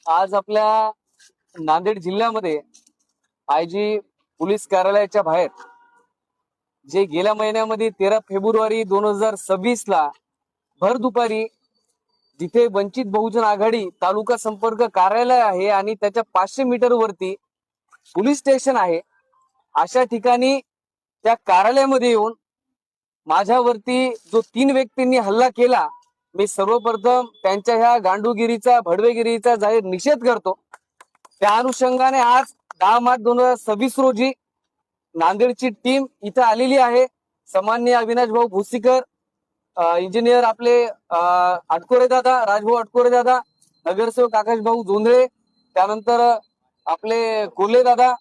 आज आपल्या नांदेड जिल्ह्यामध्ये आयजी पोलीस कार्यालयाच्या बाहेर जे गेल्या महिन्यामध्ये 13 फेब्रुवारी 2026 ला भर दुपारी जिथे वंचित बहुजन आघाडी तालुका संपर्क कार्यालय आहे आणि त्याच्या 500 मीटर वरती पोलीस स्टेशन आहे, अशा ठिकाणी त्या कार्यालयामध्ये येऊन माझ्यावरती जो 3 व्यक्तींनी हल्ला केला, मी सर्वप्रथम त्यांच्या ह्या गांडूगिरीचा भडवेगिरीचा जाहीर निषेध करतो। त्या अनुषंगाने आज 10 मार्च 2026 रोजी नांदेडची टीम इथं आलेली आहे। सामान्य अविनाश भाऊ भुसीकर, इंजिनियर आपले अटकोरे दादा, राजभाऊ अटकोरे दादा, नगरसेवक आकाश भाऊ जोंधळे, त्यानंतर आपले कोल्हे दादा,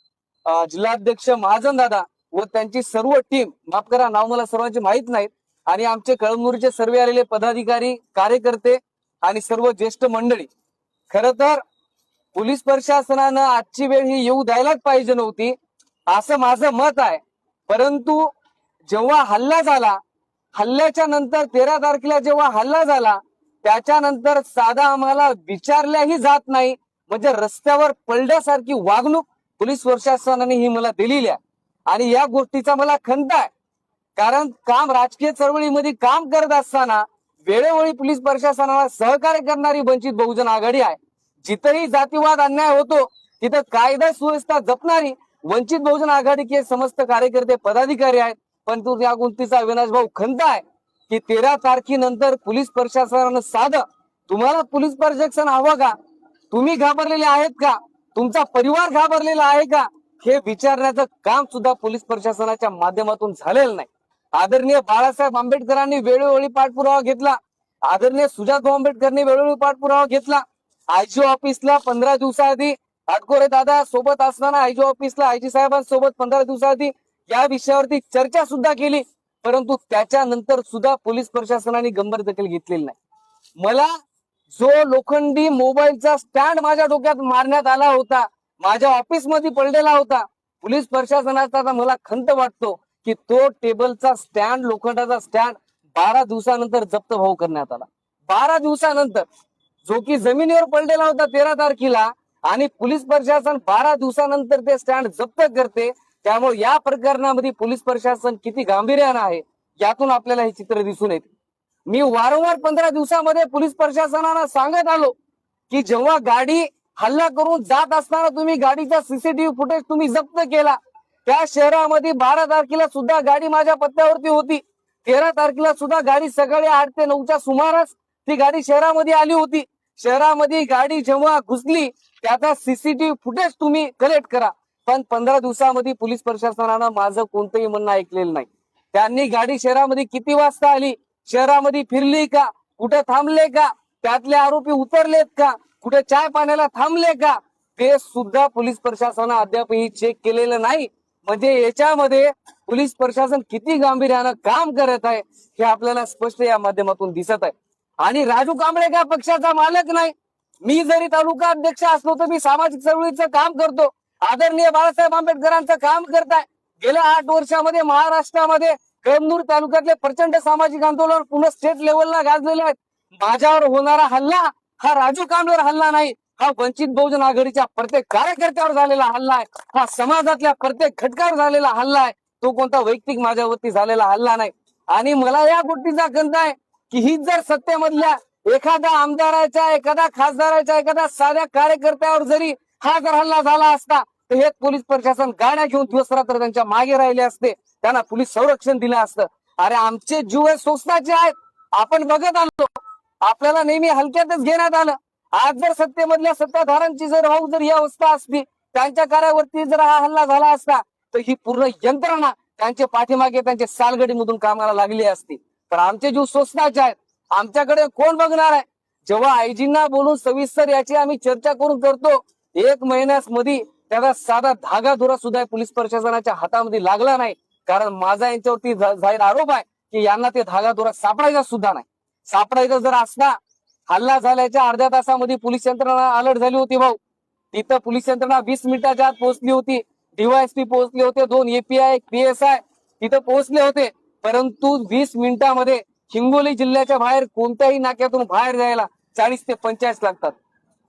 जिल्हाध्यक्ष महाजन दादा व त्यांची सर्व टीम, माफ करा नाव मला सर्वांचे माहित नाहीत, आणि आमचे कळमनुरीचे सर्व आलेले पदाधिकारी, कार्यकर्ते आणि सर्व ज्येष्ठ मंडळी। खरं तर पोलीस प्रशासनानं आजची वेळ ही येऊ द्यायलाच पाहिजे नव्हती असं माझं मत आहे। परंतु जेव्हा हल्ला झाला, हल्ल्याच्या नंतर 13 तारखेला जेव्हा हल्ला झाला, त्याच्यानंतर साधा आम्हाला विचारल्याही जात नाही, म्हणजे रस्त्यावर पडल्यासारखी वागणूक पोलीस प्रशासनाने ही मला दिलेली आहे। आणि या गोष्टीचा मला खंत आहे, कारण राजकीय चळवळीमध्ये काम करत असताना वेळोवेळी पोलीस प्रशासनाला सहकार्य करणारी वंचित बहुजन आघाडी आहे। जिथेही जातीवाद अन्याय होतो तिथं कायदा सुव्यवस्था जपणारी वंचित बहुजन आघाडीचे समस्त कार्यकर्ते पदाधिकारी आहेत। पण तो या गोष्टीचा अविनाश भाऊ खंत आहे की 13 तारखेनंतर पोलीस प्रशासनानं साधं तुम्हाला पोलीस प्रशासन हवं का, तुम्ही घाबरलेले आहेत का, तुमचा परिवार घाबरलेला आहे का, हे विचारण्याचं काम सुद्धा पोलीस प्रशासनाच्या माध्यमातून झालेलं नाही। आदरणीय बाळासाहेब आंबेडकरांनी वेळोवेळी पाठपुरावा घेतला, आदरणीय सुजातभाऊ आंबेडकरांनी वेळोवेळी पाठपुरावा घेतला। आयजी ऑफिसला 15 दिवसाआधी अटकोरे दादा सोबत असताना आयजी ऑफिसला आयजी साहेबांसोबत 15 दिवसाआधी या विषयावरती चर्चा सुद्धा केली, परंतु त्याच्यानंतर सुद्धा पोलीस प्रशासनाने गंभीर दखल घेतलेली नाही। मला जो लोखंडी मोबाईलचा स्टँड माझ्या डोक्यात मारण्यात आला होता, माझ्या ऑफिस मध्ये पडलेला होता, पोलीस प्रशासनाचा मला खंत वाटतो की तो टेबलचा स्टँड, लोखंडाचा स्टँड 12 दिवसानंतर जप्त भाऊ करण्यात आला। 12 दिवसानंतर, जो की जमिनीवर पडलेला होता 13 तारखेला, आणि पोलीस प्रशासन 12 दिवसानंतर ते स्टँड जप्त करते। त्यामुळे या प्रकरणामध्ये पोलीस प्रशासन किती गांभीर्यानं आहे यातून आपल्याला हे चित्र दिसून येते। मी वारंवार 15 दिवसामध्ये पोलीस प्रशासनाला सांगत आलो की जेव्हा गाडी हल्ला करून जात असताना तुम्ही गाडीचा सीसीटीव्ही फुटेज तुम्ही जप्त केला, त्या शहरामध्ये 12 तारखेला सुद्धा गाडी माझ्या पत्त्यावरती होती, 13 तारखेला सुद्धा गाडी सकाळी 8 ते 9च्या सुमारास ती गाडी शहरामध्ये आली होती। शहरामध्ये गाडी जेव्हा घुसली त्याचा सीसीटीव्ही फुटेज तुम्ही कलेक्ट करा, पण 15 दिवसामध्ये पोलीस प्रशासनानं माझं कोणतंही म्हणणं ऐकलेलं नाही। त्यांनी गाडी शहरामध्ये किती वाजता आली, शहरामध्ये फिरली का, कुठे थांबले का, त्यातले आरोपी उतरलेत का, कुठे चाय पाण्याला थांबले का, ते सुद्धा पोलीस प्रशासनानं अद्यापही चेक केलेलं नाही। म्हणजे याच्यामध्ये पोलीस प्रशासन किती गांभीर्यानं काम करत आहे हे आपल्याला स्पष्ट या माध्यमातून दिसत आहे। आणि राजू कांबळे का पक्षाचा मालक नाही, मी जरी तालुका अध्यक्ष असलो तर मी सामाजिक चळवळीचं काम करतो, आदरणीय बाळासाहेब आंबेडकरांचं काम करताय। गेल्या 8 वर्षामध्ये महाराष्ट्रामध्ये कळमनुर तालुक्यातले प्रचंड सामाजिक आंदोलन पुन्हा स्टेट लेवलला गाजलेले आहेत। माझ्यावर होणारा हल्ला हा राजू कांबळेवर हल्ला नाही, हा वंचित बहुजन आघाडीच्या प्रत्येक कार्यकर्त्यावर झालेला हल्ला आहे, हा समाजातल्या प्रत्येक घटकावर झालेला हल्ला आहे, तो कोणता वैयक्तिक माझ्यावरती झालेला हल्ला नाही। आणि मला या गोष्टीचा खंत आहे की ही जर सत्तेमधल्या एखाद्या आमदाराच्या, एखाद्या खासदाराच्या, एखाद्या साध्या कार्यकर्त्यावर जरी हा जर हल्ला झाला असता तर हे पोलीस प्रशासन गाड्या घेऊन दिवस रात्र त्यांच्या मागे राहिले असते, त्यांना पोलीस संरक्षण दिलं असतं। अरे आमचे जीव स्वस्ताचे आहेत, आपण बघत आलो, आपल्याला नेहमी हलक्यातच घेण्यात आलं। आज जर सत्तेमधल्या सत्ताधाऱ्यांची जर ही अवस्था असती, त्यांच्या कार्यावरती जर हा हल्ला झाला असता तर ही पूर्ण यंत्रणा त्यांच्या पाठीमागे त्यांच्या सालगडीमधून कामाला लागली असती। तर आमचे जीव स्वस्ताचे आहेत, आमच्याकडे कोण बघणार आहे। जेव्हा आयजींना बोलून सविस्तर याची आम्ही चर्चा करून करतो, 1 महिन्यामध्ये त्याचा साधा धागा धुरा सुद्धा पोलीस प्रशासनाच्या हातामध्ये लागला नाही, कारण माझा यांच्यावरती जाहीर आरोप आहे की यांना ते धागा धुरा सापडायचा सुद्धा नाही। सापडायचा जर असता, हल्ला झाल्याच्या अर्ध्या तासामध्ये पोलीस यंत्रणा अलर्ट झाली होती भाऊ, तिथं पोलीस यंत्रणा 20 मिनिटाच्या आत पोहोचली होती, डीवायएसपी पोहोचले होते, 2 एपीआय, पीएसआय तिथं पोहोचले होते, परंतु 20 मिनिटांमध्ये हिंगोली जिल्ह्याच्या बाहेर कोणत्याही नाक्यातून बाहेर जायला 40 ते 45 लागतात।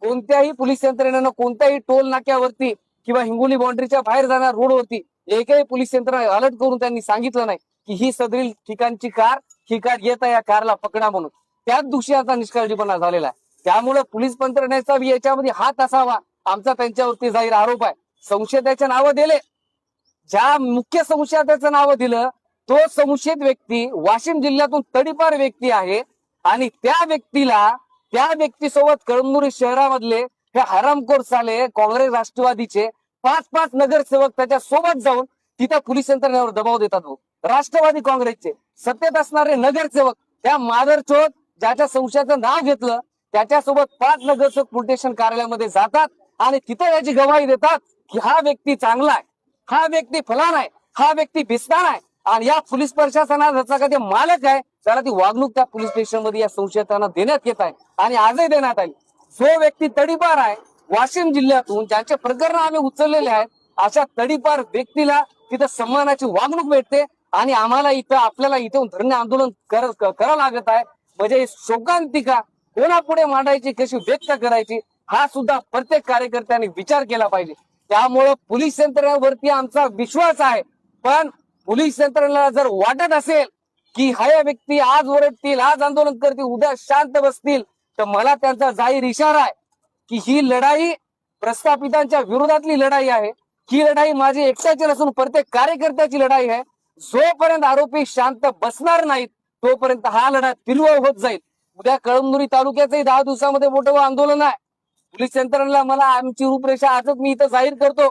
कोणत्याही पोलीस यंत्रणेनं कोणत्याही टोल नाक्यावरती किंवा हिंगोली बाउंड्रीच्या बाहेर जाणार रोडवरती एकही पोलीस यंत्रणा अलर्ट करून त्यांनी सांगितलं नाही की ही सदरील ठिकाणची कार ही कार येत आहे, या कारला पकडा म्हणून. त्याच दिवशी आता निष्काळजीपणा झालेला आहे. त्यामुळे पोलीस यंत्रणेचा याच्यामध्ये हात असावा, आमचा त्यांच्यावरती जाहीर आरोप आहे. संशयिताचे नावं दिले, ज्या मुख्य संशयिताचं नाव दिलं तो संशयित व्यक्ती वाशिम जिल्ह्यातून तडीपार व्यक्ती आहे आणि त्या व्यक्तीसोबत कळमनुरी शहरामधले हे हरामखोर साले काँग्रेस राष्ट्रवादीचे 5-5 नगरसेवक त्याच्या सोबत जाऊन तिथं पोलीस यंत्रणेवर दबाव देतात. राष्ट्रवादी काँग्रेसचे सत्तेत असणारे नगरसेवक त्या मादरचोद ज्याच्या संशयाचं नाव घेतलं त्याच्यासोबत 5 नगरसेवक पोलीस स्टेशन कार्यालयामध्ये जातात आणि तिथे याची गवाही देतात की हा व्यक्ती चांगला आहे, हा व्यक्ती फलान आहे, हा व्यक्ती भिस्तान आहे आणि या पोलीस प्रशासनाचा कधी मालक आहे त्याला ती वागणूक त्या पोलीस स्टेशन मध्ये या संशयितांना देण्यात येत आहे आणि आजही देण्यात आली. जो व्यक्ती तडीपार आहे वाशिम जिल्ह्यातून ज्यांचे प्रकरण आम्ही उचललेले आहेत अशा तडीपार व्यक्तीला तिथं सन्मानाची वागणूक भेटते आणि आम्हाला इथं आपल्याला इथून धरणे आंदोलन करावं लागत आहे. म्हणजे शोकांतिका कोणापुढे मांडायची, कशी व्यक्त करायची हा सुद्धा प्रत्येक कार्यकर्त्याने विचार केला पाहिजे. त्यामुळं पोलीस यंत्रणेवरती आमचा विश्वास आहे, पण पोलीस यंत्रणेला जर वाटत असेल की हा व्यक्ती आज ओरडतील, आज आंदोलन करतील, उद्या शांत बसतील, तर मला त्यांचा जाहीर इशारा आहे की ही लढाई प्रस्थापितांच्या विरोधातली लढाई आहे. ही लढाई माझी एकट्याची नसून प्रत्येक कार्यकर्त्याची लढाई आहे. जोपर्यंत आरोपी शांत बसणार नाहीत तोपर्यंत हा लढा तीव्र होत जाईल. उद्या कळमनुरी तालुक्याचंही 10 दिवसामध्ये मोठं आंदोलन आहे. पोलीस यंत्रणेला मला आमची रूपरेषा आजच मी इथं जाहीर करतो.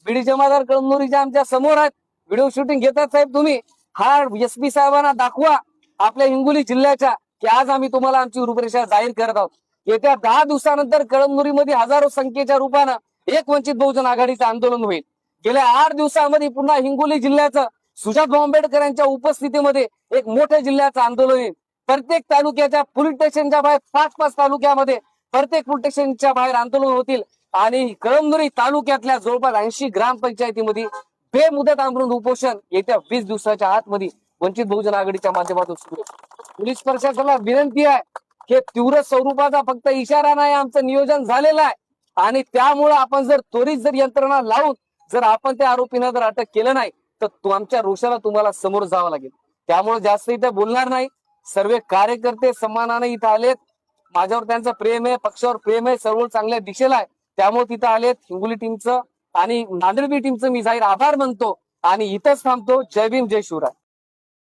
बीडी जमादार कळमनुरीच्या आमच्या समोर आहेत, व्हिडिओ शूटिंग घेतात साहेब तुम्ही. हा एसपी साहेबांना दाखवा आपल्या हिंगोली जिल्ह्याच्या की आज आम्ही तुम्हाला आमची रूपरेषा जाहीर करत आहोत. येत्या 10 दिवसानंतर कळमनुरीमध्ये हजारो संख्येच्या रूपानं एक वंचित बहुजन आघाडीचं आंदोलन होईल. गेल्या 8 दिवसामध्ये पुन्हा हिंगोली जिल्ह्याचं सुजात आंबेडकर यांच्या उपस्थितीमध्ये एक मोठ्या जिल्ह्याचं आंदोलन होईल. प्रत्येक तालुक्याच्या पोलीस स्टेशनच्या बाहेर 5-5 तालुक्यामध्ये प्रत्येक पोलीस स्टेशनच्या बाहेर आंदोलन होतील आणि कळमनुरी तालुक्यातल्या जवळपास 80 ग्रामपंचायतीमध्ये बेमुदत आंदोलन उपोषण येत्या 20 दिवसाच्या आतमध्ये वंचित बहुजन आघाडीच्या माध्यमातून सुरू आहे. पोलीस प्रशासनाला विनंती आहे की तीव्र स्वरूपाचा फक्त इशारा नाही, आमचं नियोजन झालेलं आहे आणि त्यामुळे आपण जर त्वरित जर यंत्रणा लावून जर आपण त्या आरोपींना जर अटक केलं नाही तर आमच्या रोषाला तुम्हाला समोर जावं लागेल. त्यामुळे जास्त इथे बोलणार नाही. सर्व कार्यकर्ते सन्मानाने इथं आलेत, माझ्यावर त्यांचं प्रेम आहे, पक्षावर प्रेम आहे, सर्व चांगल्या दिशेला आहे, त्यामुळे तिथं आलेत. हिंगोली टीमचं आणि नांदेड बी टीमचं मी जाहीर आभार मानतो आणि इथंच थांबतो. जय भीम, जय शिवराय.